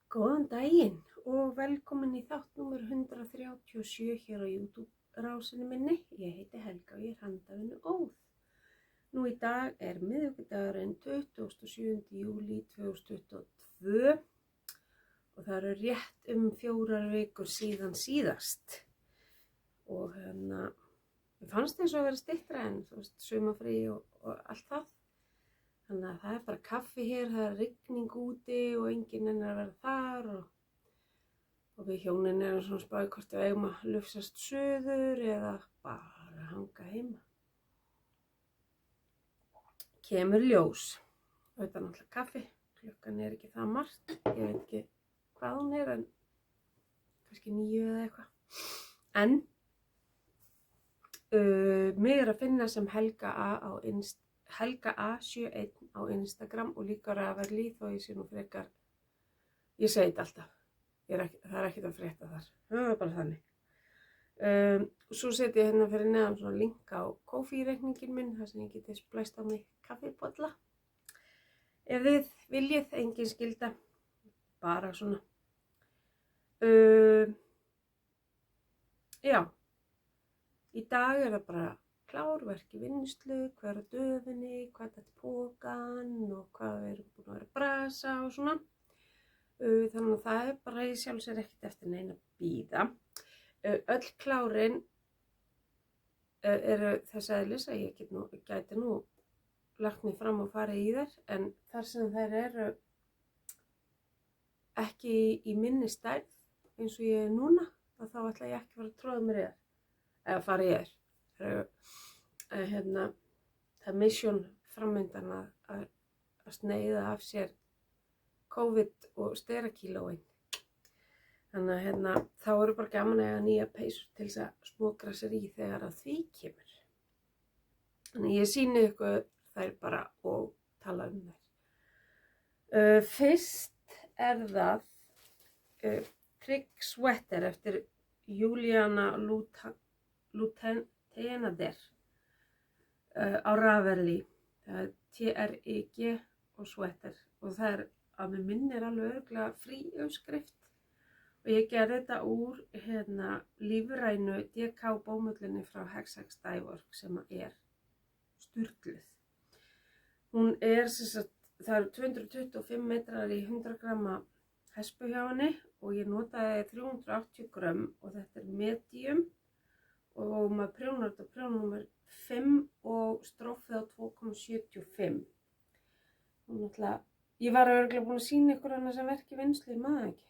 Góðan daginn og velkomin í þátt númer 137 hér á YouTube-rásinni minni. Ég heiti Helga og ég er handavinnu Óð. Nú í dag er miðvikudagurinn 27. júlí 2022 og það eru rétt 4 vikur síðan síðast. Og mér fannst eins og að vera styttra en sumafrí og allt það. Þannig að það er bara kaffi hér, það er rigning úti og enginn er að vera þar og við hjónin erum svona spáð hvort við eigum að lufsast suður eða bara hanga heima. Kemur ljós, auðvitað náttúrulega kaffi, klukkan er ekki það margt, ég veit ekki hvað hún er en kannski 9 eða eitthvað. En mig er að finna sem Helga A71 á Instagram og líka Ravelli þó ég sé nú frekar, ég segi þetta alltaf, það er ekkert að frétta þar, það er bara þannig. Svo setjum ég hérna fyrir neðan svona link á Ko-fi-reikningin minn, þar sem ég geti splæst á mig kaffibolla. Ef þið viljið, engin skylda, bara svona. Já, í dag er það bara klárverk í vinnslu, hver á döfinni, hvað þetta pókan og hvað við erum búin að vera að brasa og svona. Þannig að það er bara í sjálf sér ekkert eftir neina að bíða. Öll klárin eru þess eðlis að ég gæti nú lagt mig fram og farið í þær, en þar sem þær eru ekki í minni stærð eins og ég er núna, þá ætla ég ekki að fara að tróða mér í þær, eða fara í þær. Það er mission framöndan að sneiða af sér COVID og sterakílóin. Þannig að þá eru bara gaman að eiga nýja peysur til þess að smokra sér í þegar að því kemur. Þannig ég sýni ykkur þær bara og tala þær. Fyrst er það Trygg Sweater eftir Juliana Lutenader á Ravelli. Það er TRYG og Sweater og það er að mig minnir alveg örugglega frí uppskrift og ég gerði þetta úr lífrænu DK bómullinni frá Hex Dyework sem er sturluð. Hún er það eru 225 metrar í 100 gramma hespu hjá henni og ég notaði 380 grömm og þetta er medium og maður prjónar þetta prjónúmer 5 og strófið á 2,75. Ég var örugglega búin að sýna ykkur hana sem verki vinnslu, ég maður ekki.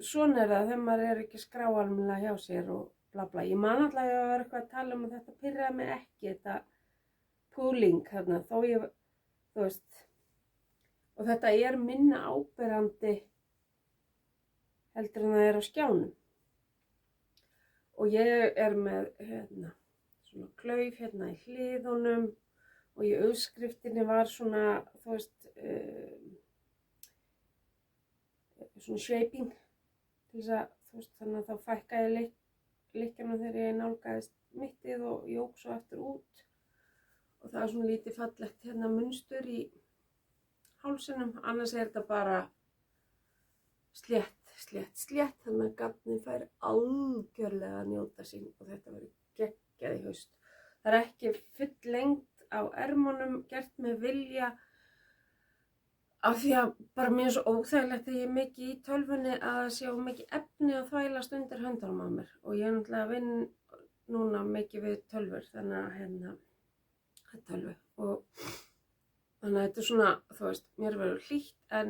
Svona er það þegar maður er ekki skrá almennilega hjá sér og bla bla. Ég man alltaf að ég var eitthvað að tala um að þetta pirraði mig ekki, þetta pooling þarna, þó ég, þú veist. Og þetta er minna áberandi heldur en það er á skjánum. Og ég er með svona klauf í hliðunum og í uppskriftinni var svona, þú veist, svona shaping til þess að, þú veist, þannig að þá fækkaði lykkjana þegar ég nálgaðist mittið og jók svo aftur út. Og það er svona lítið fallegt munstur í hálsinum, annars er þetta bara slétt, þannig að garnið fær algjörlega að njóta sín og þetta verður geggjað í haust. Það er ekki full lengt á ermunum, gert með vilja, af því að bara mér er svo óþægilegt að ég er mikið í tölvunni að sjá mikið efni að þvælast undir höndunum á mér og ég er náttúrulega að vinna núna mikið við tölvur, þannig að tölvu og þannig að þetta er svona, þú veist, mér verður hlýtt en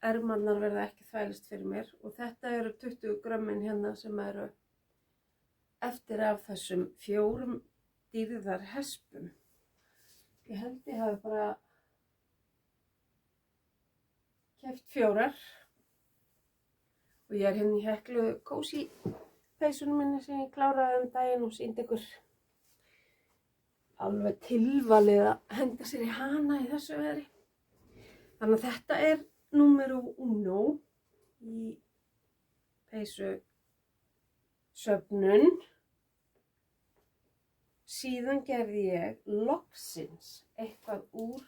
ermarnar verða ekki þvælast fyrir mér og þetta eru 20 grömmin sem eru eftir af þessum 4 dýrðar hespum. Ég held ég hafi bara keypt 4 og ég er í Heklu Cozy peysunum minni sem ég kláraði daginn og sýndi ykkur. Alveg tilvalið að henda sér í hana í þessu veðri. Þannig að þetta er número 1 í peysu söfnun. Síðan gerði ég loksins eitthvað úr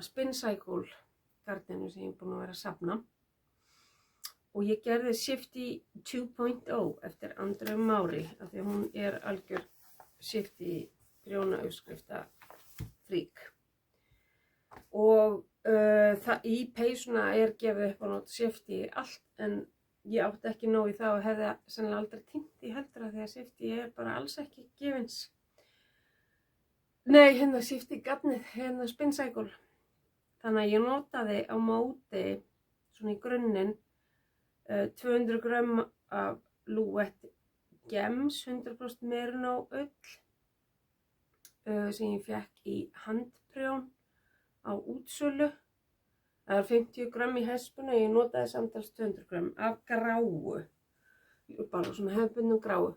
Spin Cycle kartinu sem ég er búin að vera að safna. Og ég gerði Shifty 2.0 eftir Andreu Mári, af því að hún er algjör Shifty prjónauppskrifta frík. Og í peysuna er gefið upp á nota Shifty allt, en ég átti ekki nóg í það og hefði sennilega aldrei týnt í heldur af því að Shifty er bara alls ekki gefins. Nei, hérna Shifty gatnið, hérna Spin Cycle. Þannig að ég notaði á móti, svona í grunninn, 200 grömm af Louet Gems, 100% merino ull, sem ég fekk í handprjón á útsölu. Það var 50 grömm í hespuna, ég notaði samtals 200 grömm af gráu, bara svona hefðbundnum gráu.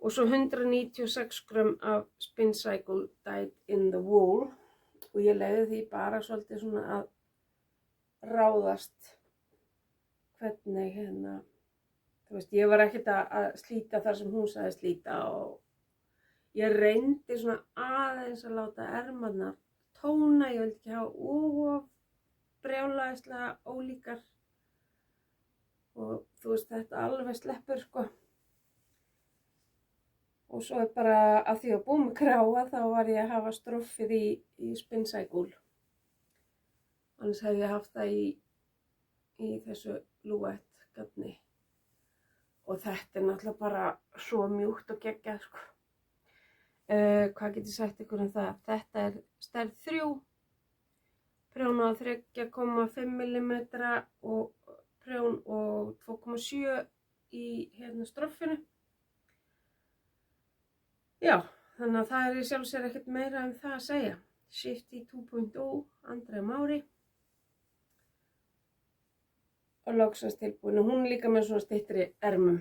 Og svo 196 grömm af Spin Cycle Dyed in the Wool og ég leiði því bara svolítið svona að ráðast hvernig hérna, þú veist, ég var ekkert að slíta þar sem hún sagði slíta og ég reyndi svona aðeins að láta ermarnar tóna, ég vildi ekki hafa brjálæðislega ólíkar og þú veist þetta alveg sleppur sko. Og svo er bara að því að búið með gráa þá var ég að hafa stroffið í Spin Cycle. Annars hef ég haft það í þessu Louet gatni. Og þetta er náttúrulega bara svo mjúkt og geggjað sko. Hvað get ég sagt ykkur um það? Þetta er stærð 3. Prjón á 3,5 mm og prjón og 2,7 í hérna stroffinu. Já, þannig að það er í sjálf sér ekkert meira um það að segja. Shifty 2.0, Andreu Mári. Og loksins tilbúin. Og hún er líka með svona styttri ermum.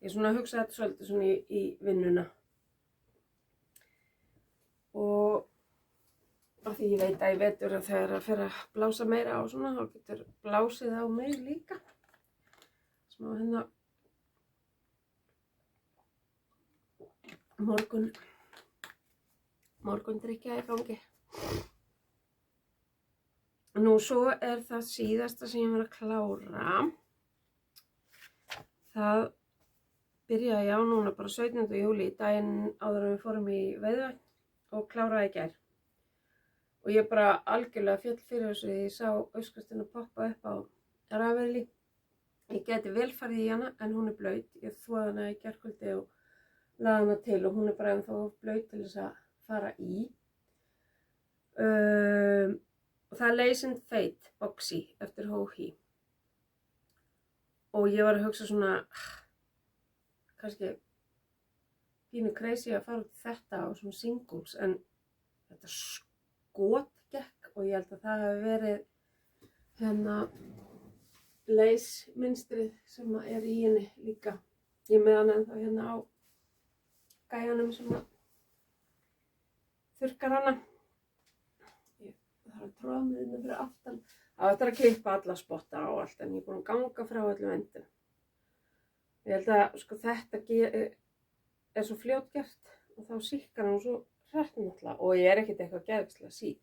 Ég svona hugsaði þetta svolítið svona í vinnuna. Og af því ég veit að ég vetur að þegar að fer að blása meira á svona, þá getur blásið á mig líka. Smá hérna morgundrykkja í gangi. Nú svo er það síðasta sem ég var að klára. Það byrjaði ég á núna bara 17. júlí, daginn áður en við fórum í Veiðivötn og kláraði í gær. Og ég bara algjörlega féll fyrir þessu því ég sá uppskriftina poppa upp á rafeyri. Ég geti vel farið í hana en hún er blaut. Ég þvoði hana í gærkvöldi og lagði hana til og hún er bara ennþá blaut til þess að fara í. Og það er Lace and Fate Boxy eftir Hóhi. Og ég var að hugsa svona, kannski pínu crazy að fara út í þetta á svona singles en þetta skotgekk og ég held að það hefði verið hérna lace mynstrið sem er í henni líka. Ég með hann ennþá hérna á gæjanum sem þurrkar hana. Ég þarf að tróða mig hérna fyrir aftan. Það ætti að klippa alla spotta á allt en ég er búin að ganga frá öllum endum. Ég held að sko þetta er svo fljótgert og þá síkkar hann svo hrætt náttúrulega og ég er ekkert eitthvað geðvegslega sík.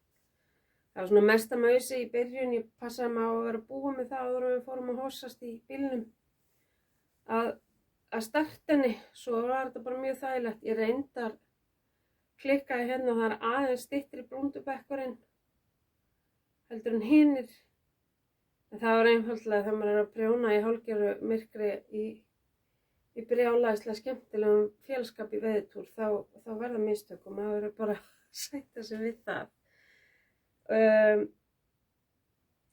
Það var svona mesta mausi í byrjun, ég passaði mig á að vera búin með það áður en við fórum að hossast í bílnum að starta henni, svo var þetta bara mjög þægilegt. Ég reyndar klikkaði hérna og það er aðeins styttri brúndubekkurinn heldur en hinir. En það var einfaldlega þegar maður er að prjóna í hálfgerðu myrkri í brjálæðislega skemmtilegum félagsskap í veiðitúr, þá verða mistök og maður verður bara að sætta sig við það.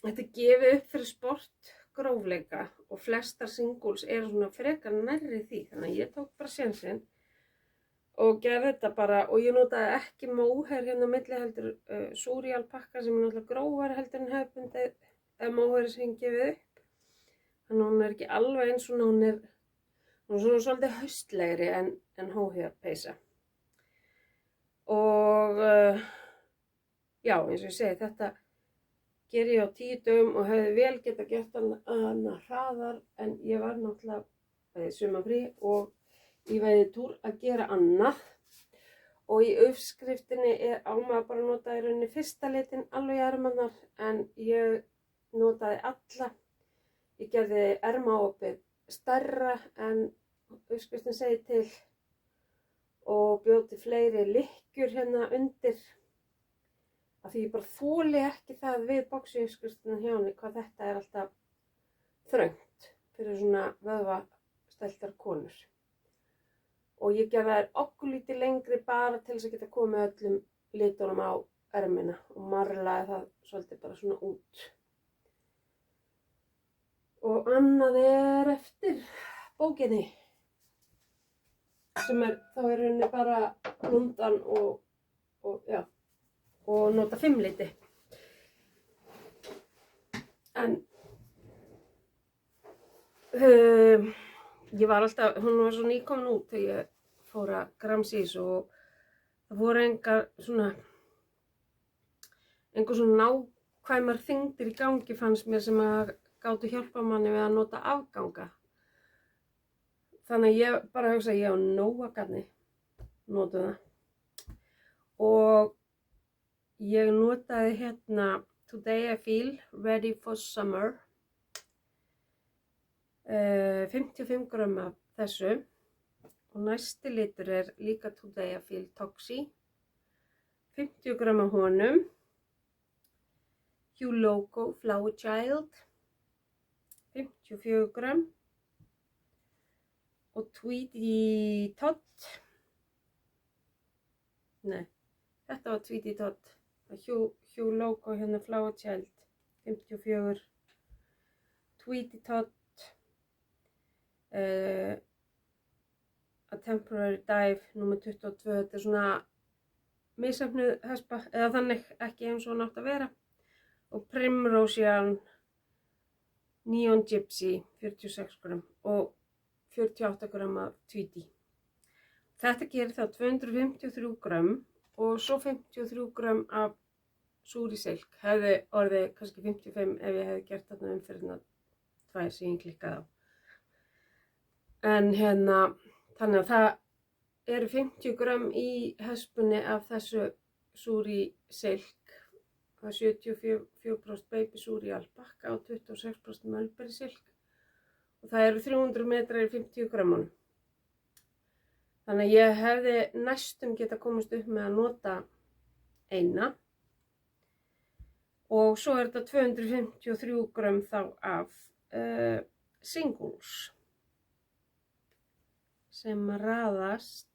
Þetta gefið upp fyrir sportgrófleika og flestar singles eru svona frekar nærri því, þannig að ég tók bara sénsinn og gerði þetta bara og ég notaði ekki móhair hérna á milli heldur súríalpakka sem er náttúrulega grófari heldur en hefðbundið eða móhair sem gefið upp. Þannig að hún er ekki alveg eins og hún er svona svolítið haustlegri en hóhjárpeysa. Og já, eins og ég segi, þetta ger ég á 10 dögum og hefði vel geta gert hana hraðar en ég var náttúrulega sumarfrí og í veiðitúr að gera annað Og í uppskriftinni á maður bara að nota í rauninni fyrsta litin alveg í ermarnar, en ég notaði alla. Ég gerði ermaopið stærra en uppskriftin segir til og bjó til fleiri lykkjur hérna undir. Af því ég bara þoli ekki það við boxuppskriftina hjá henni hvað þetta er alltaf þröngt fyrir svona vöðvastæltar konur. Og ég gerði þær okkurlítið lengri bara til þess að geta komið öllum litunum á ermina og marlaði það svolítið bara svona út. Og annað er eftir bókinni sem er þá í rauninni bara blúndan og nota 5 liti. En ég var alltaf, hún var svo nýkomin út þegar ég fór að gramsa í þessu og það voru engar svona nákvæmar þyngdir í gangi fannst mér sem að gátu hjálpa manni við að nota afganga. Þannig að ég bara hugsa að ég á nóg að gagni notu það. Og ég notaði hérna Today I Feel Ready for Summer. 55 grömm af þessu og næsti litur er líka Today I Feel Toxi. 50 grömm af honum. Hue Loco Flower Child. 54 grömm. Og Tweety Todd. Nei, þetta var Tweety Todd. Hue Loco hérna Flower Child 54. Tweety Todd. A Temporary Dive nr. 22, þetta er svona misheppnuð hespa, eða þannig ekki eins og nátt að vera. Og Primrosian Neon Gypsy 46 grömm og 48 grömm af Tweety. Þetta gerir þá 253 grömm og svo 53 grömm af Suri Silk. Hefði orðið kannski 55 ef ég hefði gert þarna umferðina 2 sem ég klikkaði á. En hérna, þannig að það eru 50 grömm í hespunni af þessu Suri Silk. Það er 74% Baby Suri Alpaka og 26% Mulberry Silk. Og það eru 300 metrar í 50 grömmunum. Þannig að ég hefði næstum geta komist upp með að nota eina. Og svo er þetta 253 grömm þá af Singles. Sem raðast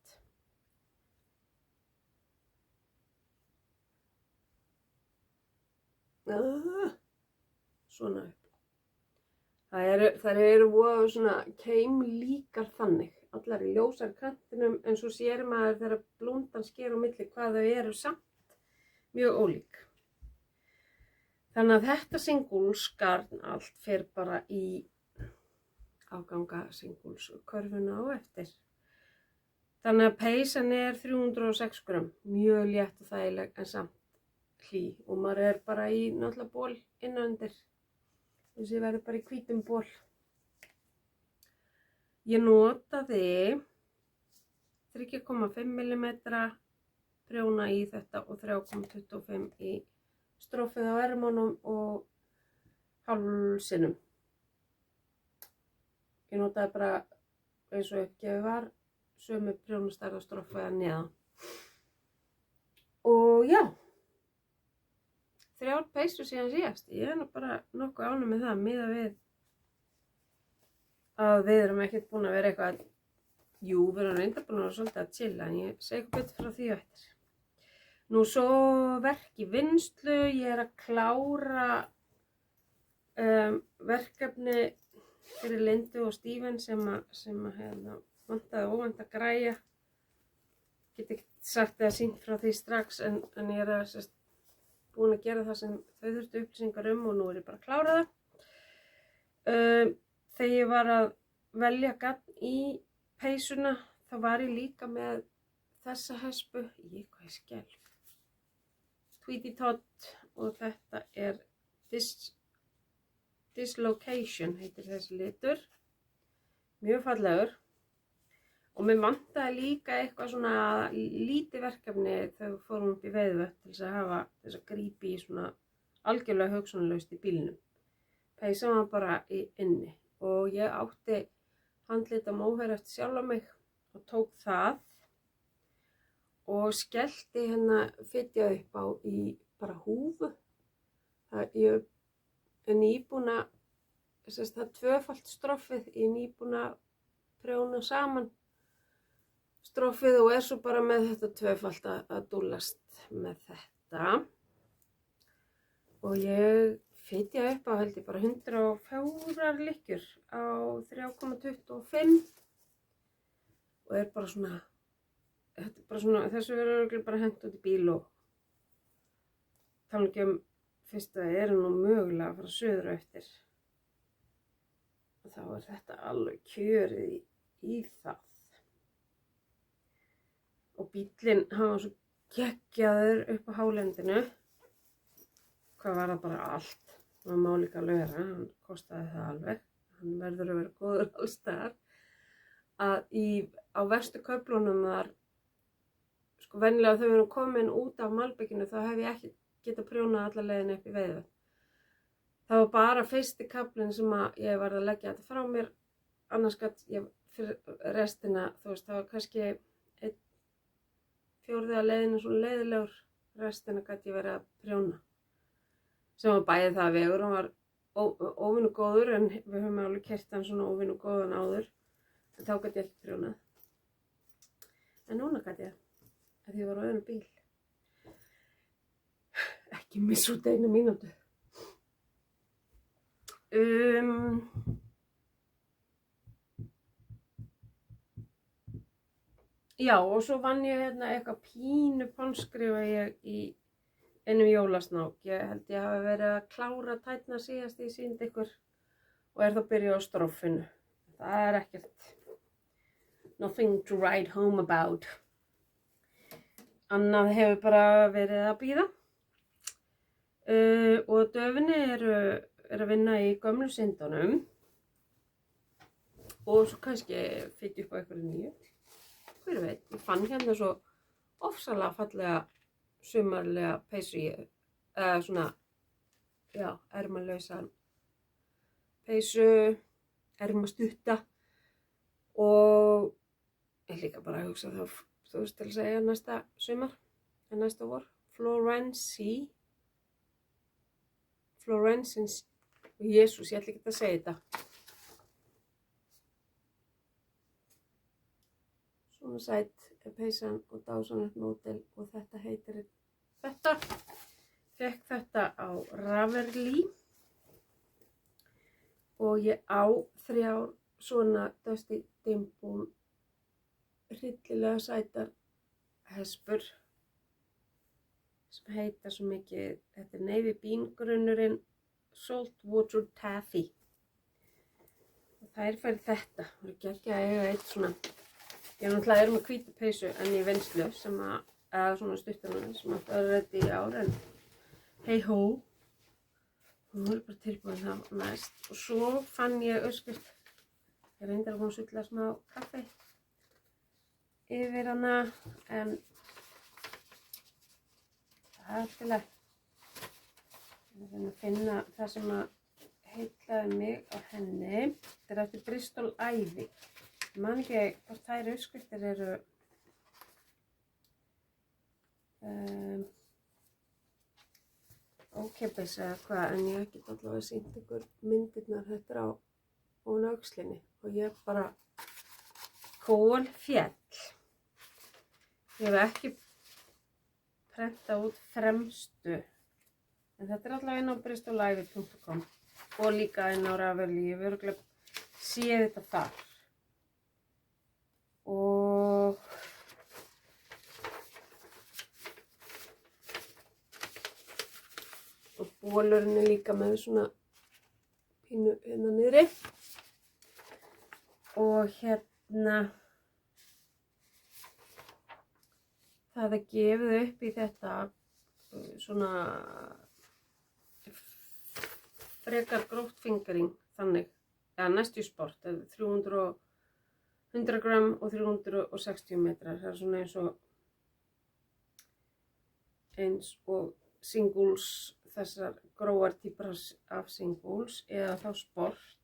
svona upp. Þær eru svona keimlíkar þannig, allar í ljósar kantinum, en svo sér maður þegar blúndan sker á milli hvað þau eru samt mjög ólík. Þannig að þetta Singles garn allt fer bara í afganga Singles körfuna á eftir. Þannig að peysan er 306 grömm, mjög létt og þægileg en samt hlý og maður er bara í náttúrulega ból innanundir. Þessi verður bara í hvítum ból. Ég notaði 3,5 mm prjóna í þetta og 3,25 í strófið á ermunum og hálsinum. Ég notaði bara eins og uppgefið var sömu prjónastærð og strófið að neðan. Og já, 3 peysur síðan síðast. Ég er bara nokkuð ánægð með það miðað við að við erum ekkert búin að vera eitthvað, jú, við erum reyndar búin að vera svolítið að chilla, en ég segi eitthvað betur frá því á eftir. Nú svo verk í vinnslu, ég er að klára verkefni fyrir Lindu og Steven sem vantaði óvænt að græja. Get ekki sagt eða sýnt frá því strax, en ég er búin að gera það sem þau þurftu upplýsingar og nú er ég bara að klára það. Þegar ég var að velja garn í peysuna, þá var ég líka með þessa hespu, hvað ég skelf. Tweety Todd og þetta er Dislocation heitir þessi litur. Mjög fallegur. Og mér vantaði líka eitthvað svona lítið verkefni þegar við fórum upp í Veiðivötn til þess að hafa þess að grípi í svona algjörlega hugsunarlaust í bílnum. Peysan var bara inni og ég átti handlita móhair eftir sjálfa mig og tók það og skellti fitja upp á í bara húfu. Ég er nýbúin að, það er tvöfalt stroffið, ég er nýbúin að prjóna saman stroffið og er svo bara með þetta tvöfalt að dúllast með þetta. Og ég fitja upp á held ég bara 104 lykkjur á 3,25 og er bara svona, þetta er bara svona, þessu verður örugglega bara hent út í bíl og tala ekki fyrst að það eru nú mögulega að fara suður á eftir. Og þá er þetta alveg kjörið í það. Og bíllinn, hann var svo geggjaður upp á hálendinu. Hvað var það bara allt. Það má líka alveg vera, hann kostaði það alveg. Hann verður að vera góður alls staðar. Að á verstu köflunum þar, sko venjulega þegar við erum komin út af malbikinu þá hef ég ekki getað prjónað alla leiðina upp í Veiðivötn. Það var bara fyrsti kaflinn sem að ég var að leggja þetta frá mér. Annars gat ég fyrir restina, þú veist, það var kannski 1/4 af leiðinu svona leiðilegur, restina gat ég verið að prjóna. Sem var bæði það að vegurinn var óvinnu góður en við höfum alveg keyrt hann svona óvinnu góðan áður. En þá gat ég ekki prjónað. En núna gat ég, að ég var á öðrum bíl. Ekki missa út einu mínútu. Já, og svo vann ég eitthvað pínu pánskrifa ég í einum jólasnák. Ég held ég hafi verið að klára tætna síðast ég sýndi ykkur og er þá byrjuð á stroffinu. Það er ekkert, nothing to write home about. Annað hefur bara verið að bíða. Og döfinni er að vinna í gömlu syndunum og svo kannski fytti upp á einhverju nýju. Hver veit, ég fann hérna svo ofsalega fallega sumarlega peysu eða svona, já, ermalausa peysu, ermastutta og ég líka bara að hugsa þá, þú veist til að segja næsta sumar, næsta vor, Florensi, Jesús, ég ætla ekki að segja þetta. Svona sætt er peysan og dásanlegt módel og þetta heitir þetta. Fekk þetta á Ravelry og ég á 3 svona Dusty Dimple hryllilega sætar hespur sem heita svo mikið, þetta er navy bean grunnurinn Saltwater Taffy. Og þær færi þetta, það er geggja að eiga eitt svona. Ég náttúrulega með hvítu peysu en í vinnslu sem eða svona stuttunum sem átti að vera reddi í ár en hey ho. Hún er bara tilbúin það næst. Og svo fann ég uppskrift, ég reyndar að koma að sulla smá kaffi yfir hana en það er til að finna það sem að heillaði mig á henni. Þetta er eftir Bristol Ivy. Ég man ekki hvort þær uppskriftir eru ókeypis eða hvað, en ég get allavega sýnt ykkur myndirnar þetta er á ofan á öxlinni og ég bara kolféll. Ég hef ekki prentað út fremstu, en þetta er allavega inn á bristolivy.com og líka inn á Ravelry. Ég hef örugglega séð þetta þar. Og bólurinn er líka með svona pínu hérna niðri. Og hérna það er gefið upp í þetta svona frekar gróft fingering þannig, eða næstu sport, 300 100 gram og 360 metrar. Það svona eins og singles, þessar grófar típar af singles eða þá sport.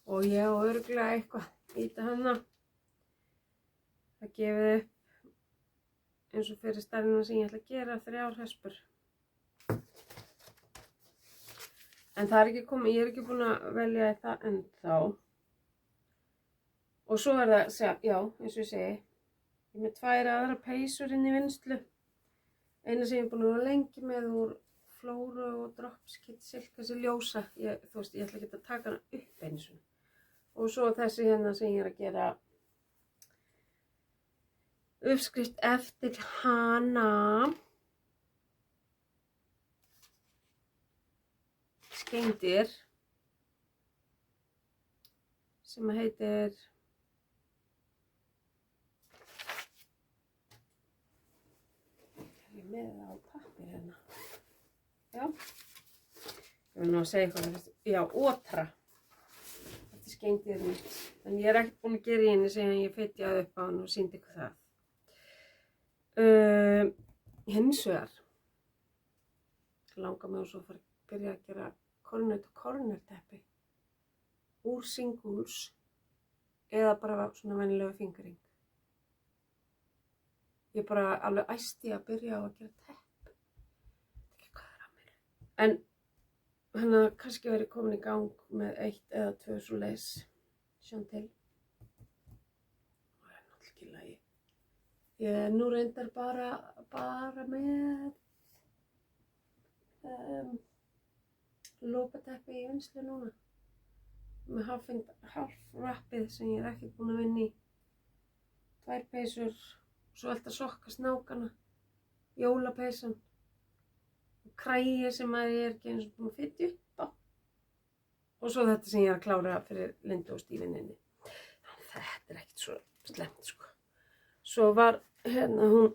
Og ég á örugglega eitthvað í þetta hana. Það gefið upp eins og fyrir stærðina sem ég ætla að gera 3 hespur. En það ekki komið, ég ekki búin að velja það ennþá. Og svo það, já, eins og ég segi, ég er með 2 aðra peysur inn í vinnslu. Eina sem ég er búin að vera lengi með úr Flóru og Dropskit Silk, þessi ljósa. Þú veist, ég ætla ekki að taka hana upp eins og. Og svo þessi hérna sem ég er að gera uppskrift eftir hana. Skeindir sem heitir ég með það á pappír hérna. Já, ég vil nú að segja eitthvað. Já, Otra. Þetta er skeindir mitt. En ég er ekkert búin að gera í henni síðan ég fitjaði upp á hann og sýndi ykkur það. Hins vegar langar mig svo að byrja að gera corner to corner teppi úr singles eða bara svona venjulegu fingering. Ég bara alveg æsti að byrja á að gera tepp. Ekki hvað að mér. En hann að kannski verið komin í gang með 1 eða 2 svoleiðis. Sjáum til. Það er náttúrulega ekki í lagi. Ég er nú reyndar bara með lopateppi í vinnslu núna. Með half-wrappið sem ég er ekki búin að vinna í. 2 peysur. Svo alltaf sokka snákana. Jólapeysan. Og kræi sem ég er ekki eins og búin að fitja upp á. Og svo þetta sem ég er að klára fyrir Lindu og Stífininni. Þetta er ekkert svo slemt sko. Svo var hérna hún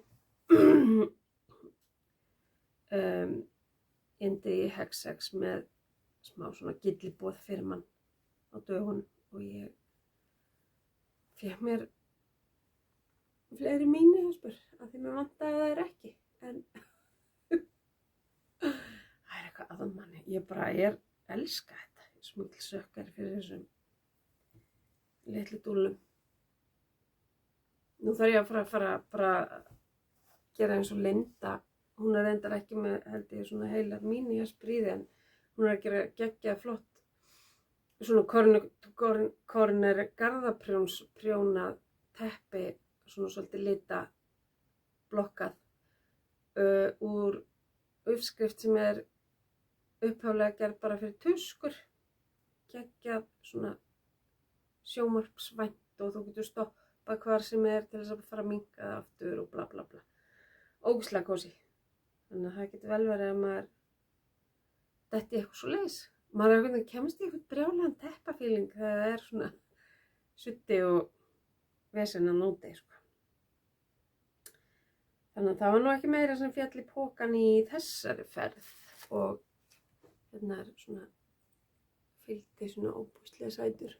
indi í Hexex með smá svona gylliboð fyrir mann á dögunum og ég fékk mér fleiri mínihespur af því mér vantaði þær ekki en það er eitthvað að manni. Ég elska þetta. Ég er svo mikil sökkari fyrir þessum litlu dúllum. Nú þarf ég að fara bara gera eins og Linda. Hún er reyndar ekki með, held ég, svona heilar mínihespur í því en hún er að gera geggjað flott svona corner garðaprjóna teppi, svona svolítið lita blokkað úr uppskrift sem er upphaflega gerð bara fyrir tuskur. Geggjað svona sjónvarpsvænt og þú getur stoppað hvar sem er til þess að fara að minnka það aftur og bla bla bla. Ógeðslega kósí. Þannig að það getur vel verið að maður detti eitthvað svo leis. Maður kemst í eitthvað brjálegan teppafíling þegar það er svona sutti og vesen að nóti, sko. Þannig að það var nú ekki meira sem féll í pokan í þessari ferð og hérna er svona fylgdi svona óbúslega sætur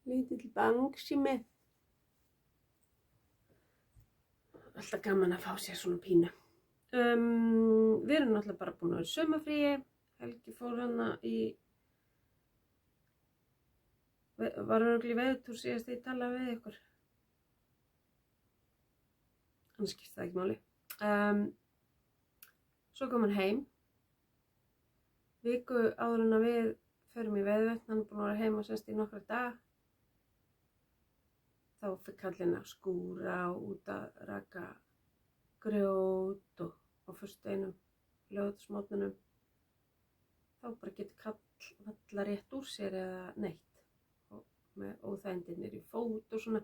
lítill bangsími. Alltaf gaman að fá sér svona pínu. Við erum náttúrulega bara búin að vera í sumarfríi. Helgi fór hana var örugglega í veðurtúr síðast ég talaði við ykkur. Annars skiptir það ekki máli. Svo kom hann heim. Viku áður en að við förum í veðurvötn, hann er búin að vera heima semst í nokkra daga. Þá fikk kallinn að skúra og út að raka grjót og á föstudeginum, laugardagsmorgnunum. Þá bara getur kall valla rétt úr sér eða neitt og með óþægindinir í fót og svona.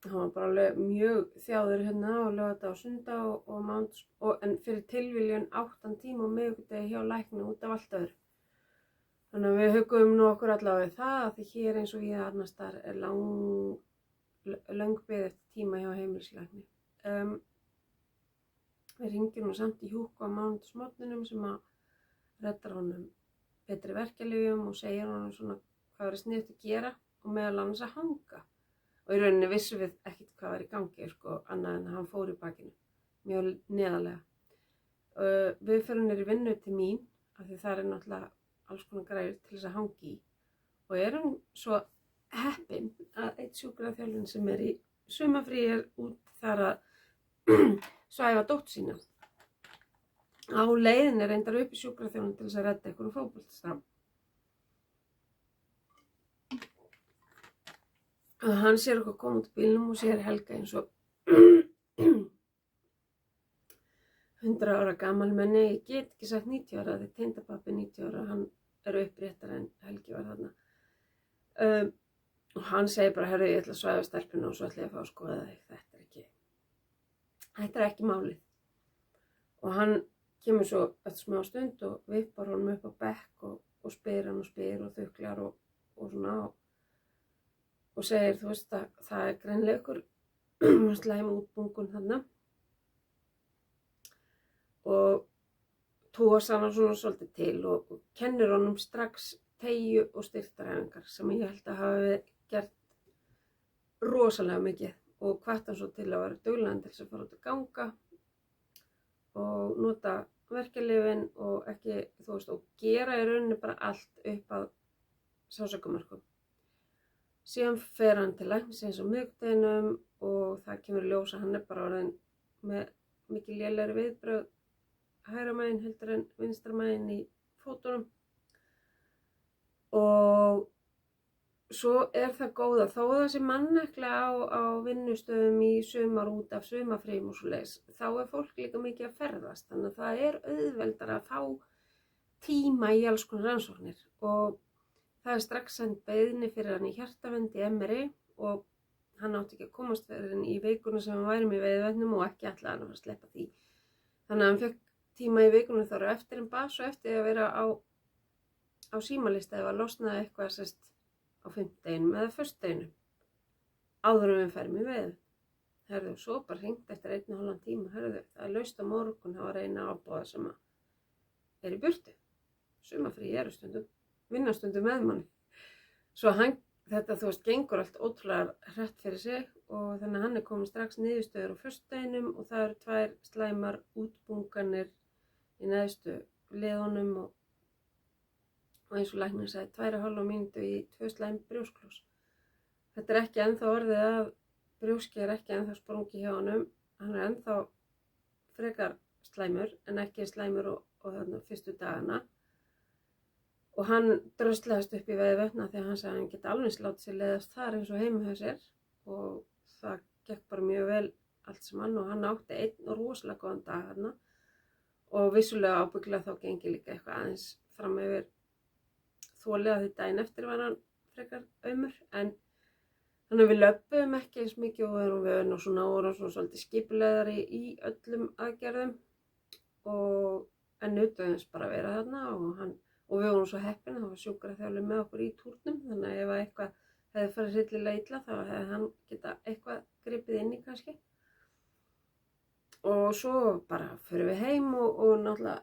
Hann var bara alveg mjög þjáður hérna á laugardag og sunnudag og mánudag en fyrir tilviljun 8 tíma á miðvikudegi hjá lækni út af allt öðru. Þannig að við hugum nú okkur allavega við það að því hér eins og ég annars þar er löng bið eftir tíma hjá heimilislækni. Við hringjum nú samt í hjúku á mánudagsmorgninum sem að reddar honum betri verkjalyfjum og segir honum svona hvað væri sniðugt að gera og meðal annars að hanga. Og í rauninni vissum við ekkert hvað var í gangi, sko, annað en að hann fór í bakinu, mjög neðarlega. Við förum niður í vinnu til mín, af því það náttúrulega alls konar græjur til þess að hanga í. Og erum svo heppin að einn sjúkraþjálfinn sem í sumarfríi út þar að svæfa dóttur sína. Á leiðinni reyndar upp í sjúkraþjálfinn til þess að redda einhverjum fótboltastrák. Og hann sér okkur koma út í bílnum og sér Helga eins og 100 ára gamal menni, ég get ekki sagt 90 ára, því tengdapabbi 90 ára, hann uppréttar en Helgi var þarna. Og hann segir bara, herru, ég ætla að svæfa stelpuna og svo ætla ég að fá að skoða þig, þetta er ekki málið. Og hann kemur svo eftir smá stund og vippar honum upp á bekk og spyr hann og þuklar og svona og segir, þú veist, að það er greinilega ykkur slæm útbungun þarna. Og tósa hann svona svolítið til og kennir honum strax teygju og styrktaræfingar sem ég held að hafi gert rosalega mikið og hvatt hann svo til að vera duglegan til þess að fara út að ganga og nota verkjalyfin og ekki, þú veist, og gera í rauninni bara allt upp að sársaukamörkum. Síðan fer hann til læknisins á miðvikudeginum og það kemur í ljós að hann er bara orðinn með mikið lélegri viðbrögð hægra megin heldur en vinstra megin í fótunum. Og svo er það góða, þó það sé mannekla á vinnustöðum í sumar út af sumarfríum og svoleiðis, þá er fólk líka mikið að ferðast, þannig að það er auðveldara að fá tíma í alls konar rannsóknir og það er strax send beiðni fyrir hann í hjartavernd í MRI og hann átti ekki að komast fyrir hann í vikuna sem hann væri með veiðvötnum og ekki ætlaði hann að fara að sleppa því. Þannig að hann fekk tíma í vikunum þar og eftir en bas og eftir að vera á símalista ef að losnaði eitthvað sest á 5. eða 1. áður en við ferum í veiðu. Herðu, svo bara hringt eftir 1,5 tíma, herðu, það er laust á morgun, það var eina ábúða sem að í burtu. Sumarfrí eru stundum, vinnastundum með manni. Svo þetta, þú veist, gengur allt ótrúlega hratt fyrir sig og þannig að hann er komið strax niðurstöður á 1. og það eru 2 slæmar útbunganir í neðstu liðunum og eins og læknir sagði 2,5 mínútu í 2 slæm brjósklos. Þetta er ekki ennþá orðið að brjóski er ekki ennþá sprungi hjá honum, hann er ennþá frekar slæmur en ekki slæmur og þarna fyrstu dagana. Og hann dröslaðist upp í veiðvötna því að hann sagði að hann geti alveg látið sér leiðast þar eins og heima hjá sér og það gekk bara mjög vel allt sem hann og hann átti einn og rosalega góðan dag þarna og vissulega ábyggilega þá gengi líka eitthvað aðeins fram yfir þolið að því daginn eftir var hann frekar aumur en þannig að við löpum ekki eins mikið og erum við og svona svolítið skipulegðari í öllum aðgerðum en nutuðum þess bara að vera þarna og við vorum svo heppin að það var sjúkraþjálfi með okkur í túrnum þannig að ef eitthvað hefði farið hryllilega illa þá hefði hann getað eitthvað gripið inn í kannski. Og svo bara förum við heim og náttúrulega,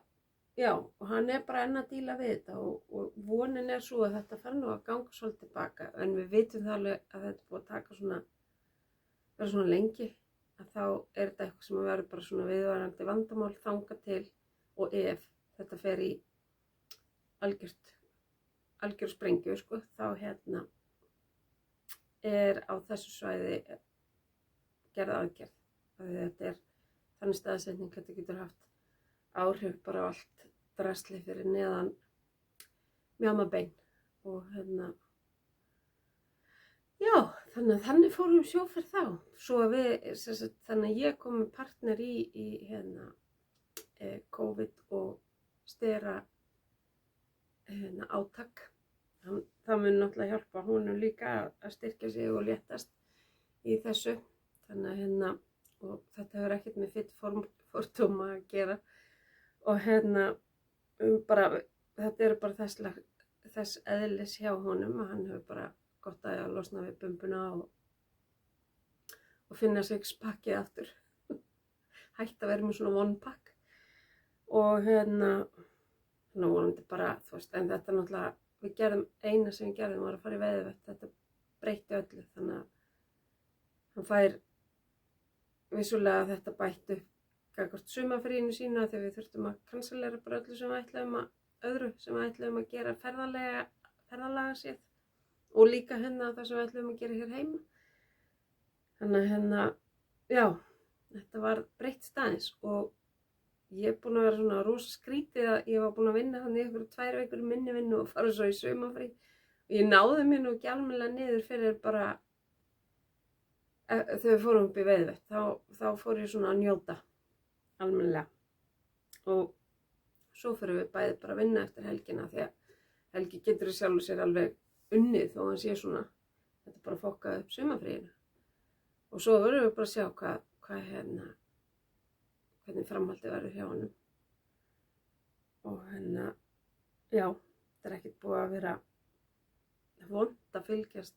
já, og hann er bara enn að díla við þetta og vonin er svo að þetta fær nú að ganga svolítið tilbaka en við vitum það alveg að þetta er búið að taka vera svona lengi að þá er þetta eitthvað sem að vera bara svona viðvarandi vandamál þangað til og ef þetta fer í algjör sprengju, sko, þá er á þessu svæði gerð aðgerð. Þetta er þannig staðsetning að þetta getur haft áhrif bara á allt drasli fyrir neðan mjámabein og já, þannig fórum sjóferð þá. Svo að þannig að ég kom með partner í COVID og stera átak. Það mun náttúrulega hjálpa honum líka að styrkja sig og léttast í þessu. Þannig að og þetta hefur ekkert með fit fordóma að gera og þetta eru bara þess eðlis hjá honum að hann hefur bara gott að losna við bumbuna og finna sixpackið aftur. Hætt að vera með svona one pack og vonandi bara, þú veist, en þetta náttúrulega við gerðum, eina sem við gerðum var að fara í veiðivett. Þetta breytti öllu, þannig að hann fær vissulega þetta bætt upp gagnvart sumarfríinu sína þegar við þurftum að kanselera bara öllu sem við ætlaðum að gera ferðalaga séð og líka það sem við ætlaðum að gera hér heima. Þannig að já, þetta var breytt staðins og ég er búin að vera svona rosa skrítið að ég var búin að vinna þannig ykkur 2 vikur minni vinnu og fara svo í sumarfrí og ég náði mér nú ekki almennilega niður fyrir bara þegar við fórum upp í veiðivett. Þá fór ég svona að njóta almennilega og svo fyrir við bæði bara að vinna eftir helgina því að Helgi getur í sjálfu sér alveg unnið þó hann sé svona þetta bara fokkað upp sumarfríinu og svo verðum við bara að sjá hvað hvernig framhaldið verður hjá honum og já, þetta er ekkert búið að vera vont að fylgjast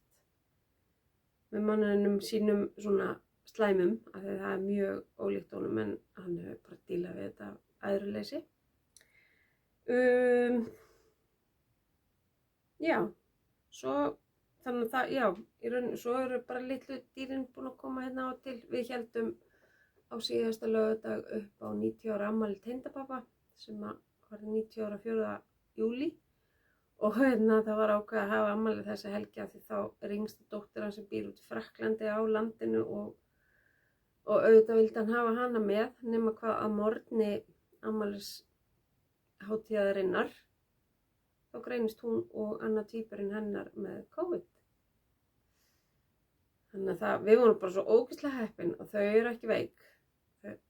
með manninum sínum svona slæmum af því það er mjög ólíkt honum en hann hefur bara dílað við þetta æðruleysi. Já, svo þannig að það, já, í raun, svo eru bara litlu dýrin búin að koma hérna á til. Við héldum á síðasta laugardag upp á 90 ára afmæli tengdapabba sem var 90 ára 4. júlí og það var ákveðið að hafa afmæli þessa helgi af því þá er yngsta dóttir hans sem býr út í Frakklandi á landinu og auðvitað vildi hann hafa hana með nema hvað að morgni afmælishátíðarinnar þá greinist hún og annað tvíburinn hennar með COVID. Þannig að við vorum bara svo ógeðslega heppin og þau eru ekki veik,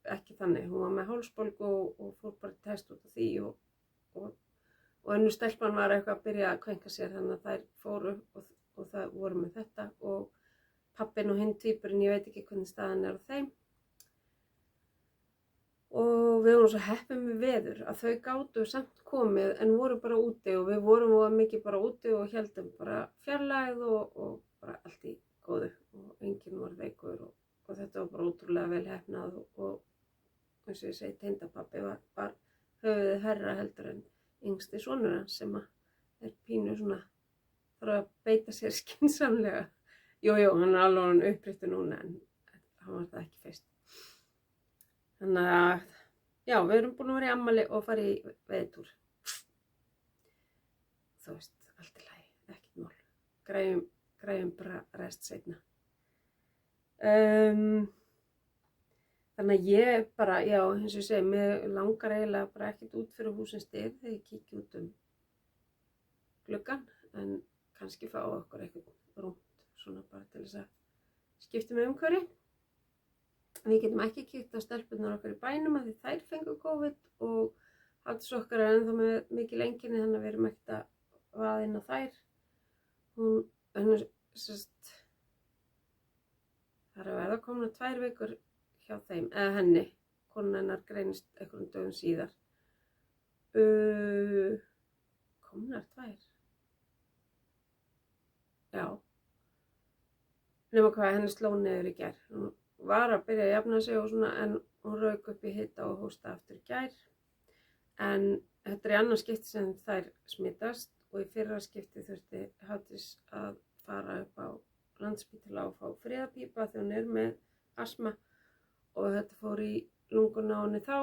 ekki þannig. Hún var með hálsbólgu og fór bara test út af því og önnur stelpan var eitthvað að byrja að kvenka sér þannig að þær fóru og það voru með þetta og pappinn og hinn tvíburinn, ég veit ekki hvernig staðan er á þeim. Og við vorum svo heppin með veður að þau gátu samt komið en voru bara úti og við vorum mikið bara úti og héldum bara fjarlægð og bara allt í góðu og enginn var veikur og þetta var bara ótrúlega vel heppnað og eins og ég segi tengdapabbi var höfuðið hærra heldur en yngsti sonur hans sem er pínu svona þarf að beita sér skynsamlega. Jú, hann er alveg uppréttur núna en hann var það ekki fyrst. Þannig að, já, við erum búin að vera í afmæli og fara í veiðitúr. Þú veist, allt í lagi, ekkert mál. Græjum bara rest seinna. Þannig að ég bara, já, eins og ég segi, mig langar eiginlega bara ekkert út fyrir húsins dyr þegar ég kíki út gluggann, en kannski fá okkur eitthvað rúmt, svona bara til þess að skipta með umhverfi. Við getum ekki kíkt á stelpurnar okkar í bænum að því þær fengu COVID og Haldís okkar er ennþá með mikil einkenni þannig að við erum ekkert að vaða inn á þær. Það er að verða komna 2 vikur hjá þeim, eða henni. Konan hennar greinist einhverjum dögum síðar. Komnar 2? Já. Nema hvað henni sló niður í gær. Hún var að byrja að jafna sig og svona en hún rauk upp í hita og hósta aftur í gær. En þetta er í annað skipti sem þær smitast og í fyrra skipti þurfti Haldís að fara upp á Landspítala og fá friðapípa þegar hún er með astma og þetta fór í lunguna á henni þá.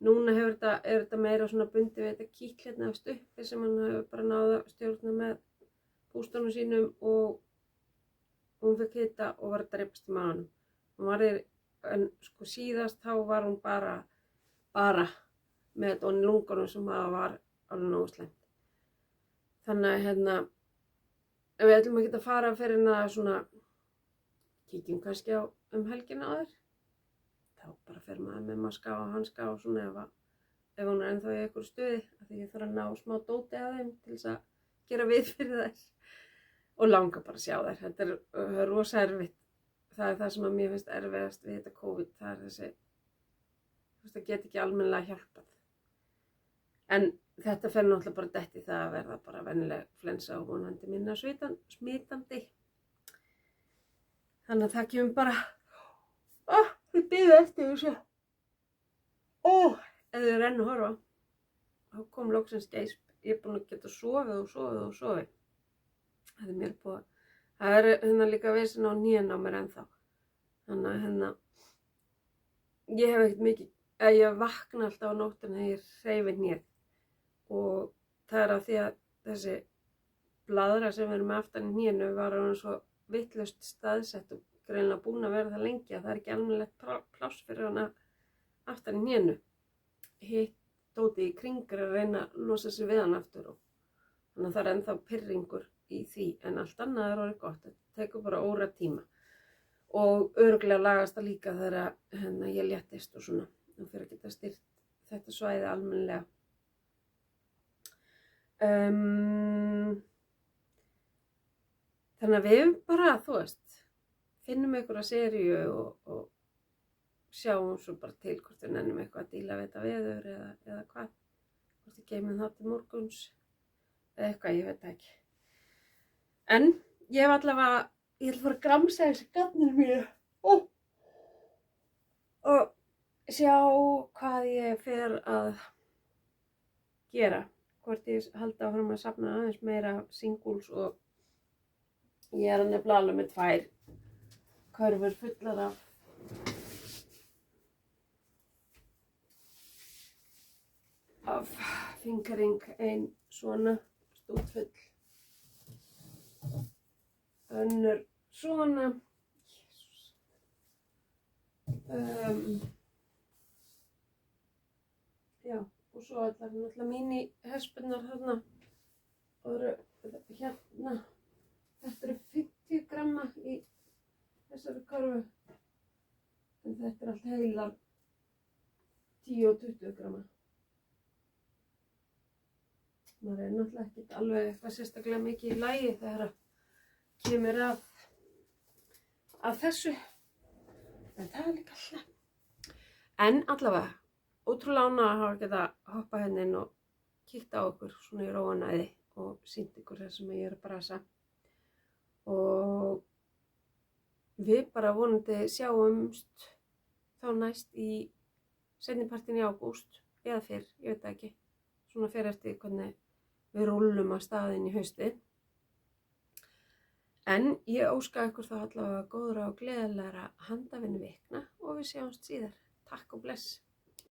Núna er þetta meira svona bundið við þetta kíkl hérna efst uppi sem hann hefur bara náð að stjórna með pústunum sínum og hún fekk hita og var að dreipast í maganum. En sko síðast þá var hún bara með þetta onni lungunum sem var alveg nógu slæmt. Þannig að við ætlum ekki að fara fyrir að svona kíkjum kannski á helgina á þér. Þá bara fer maður með maska og hanska og svona ef hún er ennþá í einhverju stuði af því ég þarf að ná smá dóti að þeim til þess að gera við fyrir þær og langa bara að sjá þær. Þetta er rosa erfitt. Það er það sem að mér finnst erfiðast við þetta COVID. Það er þessi, það get ekki almennilega hjálpað. En þetta fer náttúrulega bara dett í það að verða bara venjuleg flensa og vonandi minna smitandi. Þannig að það kemur bara, við bíðum eftir þessu. Ef þið eru enn að horfa, þá kom loksins geisp ég er búin að geta sofið. Það er mér búið. Það er hérna líka vesen á hnén á mér ennþá. Þannig að hérna, ég hef ekkert mikið, ég vakna alltaf á nóttina þegar ég hreyfi hnéð. Og það er af því að þessi blaðra sem við erum með aftan í hnénu var hann svo vitlaust staðsett og greinilega búin að vera það lengi að það er ekki almennilegt pláss fyrir hana aftan í hnénu. Hitt dótið í kring er að reyna að losa sig við hann aftur og þannig að það er ennþá pirringur í því en allt annað er orðið gott. Þetta tekur bara óratíma og örugglega lagast það líka þegar hérna, ég léttist og svona og fyrir að geta styrkt þetta svæði almennilega. Þannig að við bara, þú veist, finnum einhverja seríu og sjáum svo bara til hvort við nennum eitthvað að díla við þetta veður eða hvað. Hvort við geymum það til morguns eða eitthvað, ég veit það ekki. En ég hef allavega, ég ætla að fara að gramsa þessi garnir mínu og sjá hvað ég fer að gera. Hvort ég haldi áfram að safna aðeins meira singles og ég er nefnilega alveg með 2 körfur fullar af fingering, ein svona stútfull, önnur svona, Jesús. Já, og svo allar náttúrulega mini hespurnar þarna og eru hérna. Þetta eru 50 gramma í þessari körfu, en þetta er allt heilar 10 og 20 gramma. Maður er náttúrulega ekkert alveg eitthvað sérstaklega mikið í lagi þegar það kemur að þessu, en það er líka alltaf. En allavega, ótrúlega ánægð að hafa getað hoppað hérna inn og kíkt á okkur svona í róanæði og sýnt ykkur það sem ég er að brasa. Og við bara vonandi sjáumst þá næst í seinnipartinn í ágúst eða fyrr, ég veit það ekki. Svona fer eftir hvernig við rúllum af staðinn í haustið. En ég óska ykkur þá allavega góðra og gleðilegra handavinnu vikna og við sjáumst síðar. Takk og bless.